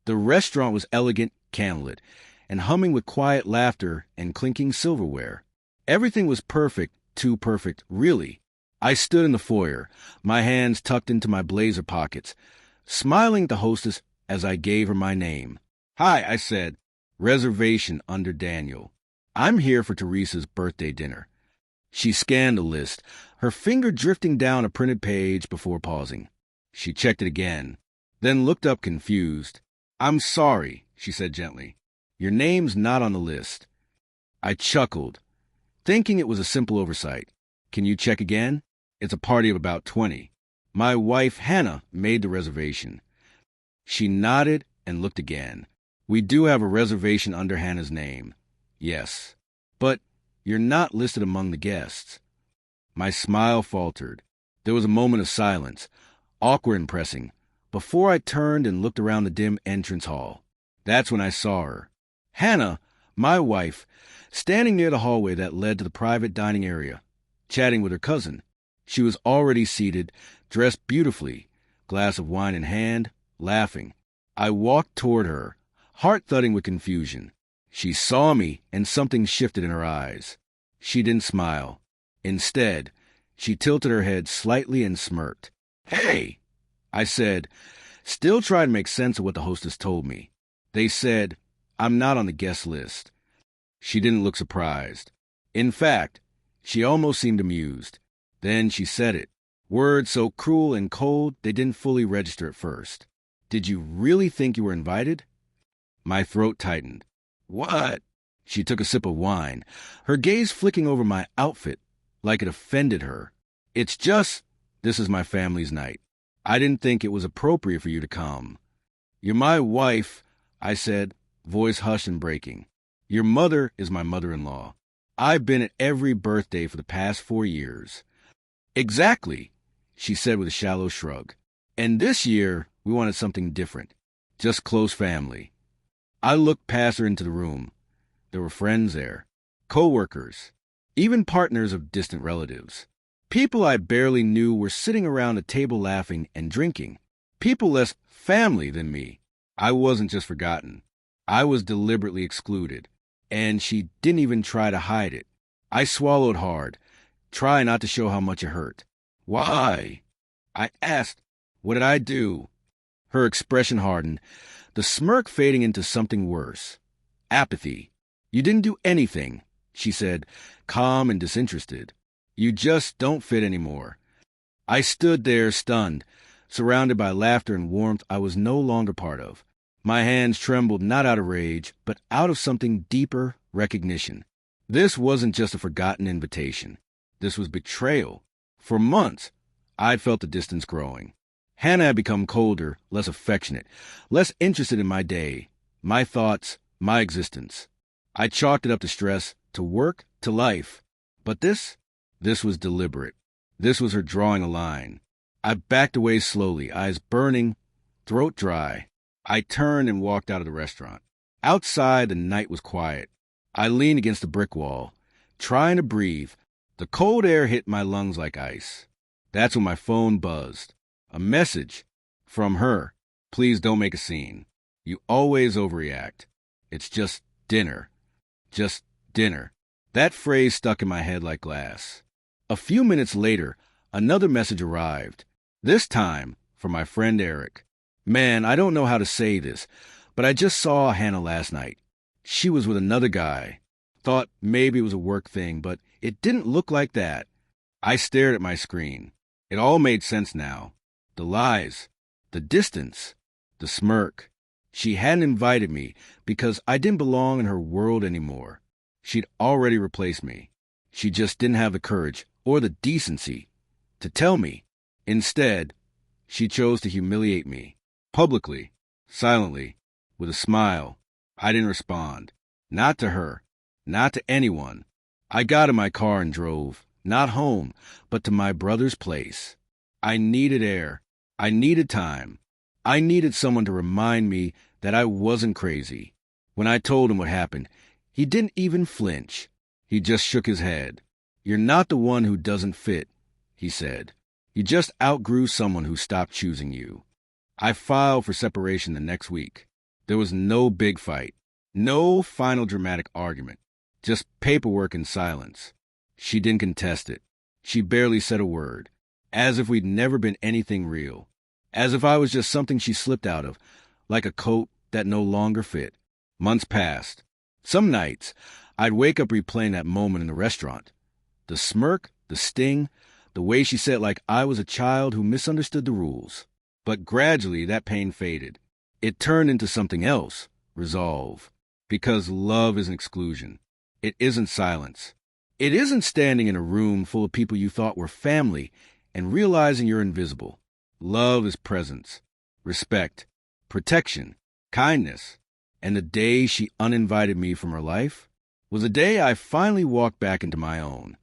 The restaurant was elegant, candlelit, and humming with quiet laughter and clinking silverware. Everything was perfect, too perfect, really. I stood in the foyer, my hands tucked into my blazer pockets, smiling at the hostess as I gave her my name. "Hi," I said. "Reservation under Daniel. I'm here for Teresa's birthday dinner." She scanned the list, her finger drifting down a printed page before pausing. She checked it again, then looked up confused. "I'm sorry," she said gently. "Your name's not on the list." I chuckled, thinking it was a simple oversight. "Can you check again? It's a party of about 20. My wife, Hannah, made the reservation." She nodded and looked again. "We do have a reservation under Hannah's name." "Yes. But you're not listed among the guests." My smile faltered. There was a moment of silence, awkward and pressing, before I turned and looked around the dim entrance hall. That's when I saw her. Hannah, my wife, standing near the hallway that led to the private dining area, chatting with her cousin. She was already seated, dressed beautifully, glass of wine in hand, laughing. I walked toward her, heart thudding with confusion. She saw me, and something shifted in her eyes. She didn't smile. Instead, she tilted her head slightly and smirked. "Hey," I said, still trying to make sense of what the hostess told me. "They said I'm not on the guest list." She didn't look surprised. In fact, she almost seemed amused. Then she said it. Words so cruel and cold they didn't fully register at first. "Did you really think you were invited?" My throat tightened. "What?" She took a sip of wine, her gaze flicking over my outfit like it offended her. "It's just, this is my family's night. I didn't think it was appropriate for you to come." "You're my wife," I said, voice hushed and breaking. "Your mother is my mother-in-law. I've been at every birthday for the past 4 years." "Exactly," she said with a shallow shrug. "And this year, we wanted something different. Just close family." I looked past her into the room. There were friends there, co-workers, even partners of distant relatives. People I barely knew were sitting around a table laughing and drinking. People less family than me. I wasn't just forgotten. I was deliberately excluded. And she didn't even try to hide it. I swallowed hard, trying not to show how much it hurt. "Why?" I asked. "What did I do?" Her expression hardened, the smirk fading into something worse. Apathy. "You didn't do anything," she said, calm and disinterested. "You just don't fit anymore." I stood there stunned, surrounded by laughter and warmth I was no longer part of. My hands trembled not out of rage, but out of something deeper, recognition. This wasn't just a forgotten invitation. This was betrayal. For months, I'd felt the distance growing. Hannah had become colder, less affectionate, less interested in my day, my thoughts, my existence. I chalked it up to stress, to work, to life. But this was deliberate. This was her drawing a line. I backed away slowly, eyes burning, throat dry. I turned and walked out of the restaurant. Outside, the night was quiet. I leaned against the brick wall, trying to breathe. The cold air hit my lungs like ice. That's when my phone buzzed. A message from her. "Please don't make a scene. You always overreact. It's just dinner. Just dinner." That phrase stuck in my head like glass. A few minutes later, another message arrived. This time from my friend Eric. "Man, I don't know how to say this, but I just saw Hannah last night. She was with another guy. Thought maybe it was a work thing, but it didn't look like that." I stared at my screen. It all made sense now. The lies, the distance, the smirk. She hadn't invited me because I didn't belong in her world anymore. She'd already replaced me. She just didn't have the courage or the decency to tell me. Instead, she chose to humiliate me. Publicly, silently, with a smile. I didn't respond. Not to her. Not to anyone. I got in my car and drove, not home, but to my brother's place. I needed air. I needed time. I needed someone to remind me that I wasn't crazy. When I told him what happened, he didn't even flinch. He just shook his head. "You're not the one who doesn't fit," he said. "You just outgrew someone who stopped choosing you." I filed for separation the next week. There was no big fight, no final dramatic argument, just paperwork and silence. She didn't contest it. She barely said a word, as if we'd never been anything real, as if I was just something she slipped out of, like a coat that no longer fit. Months passed. Some nights, I'd wake up replaying that moment in the restaurant. The smirk, the sting, the way she said like I was a child who misunderstood the rules. But gradually that pain faded. It turned into something else, resolve. Because love isn't exclusion. It isn't silence. It isn't standing in a room full of people you thought were family and realizing you're invisible. Love is presence, respect, protection, kindness. And the day she uninvited me from her life was the day I finally walked back into my own.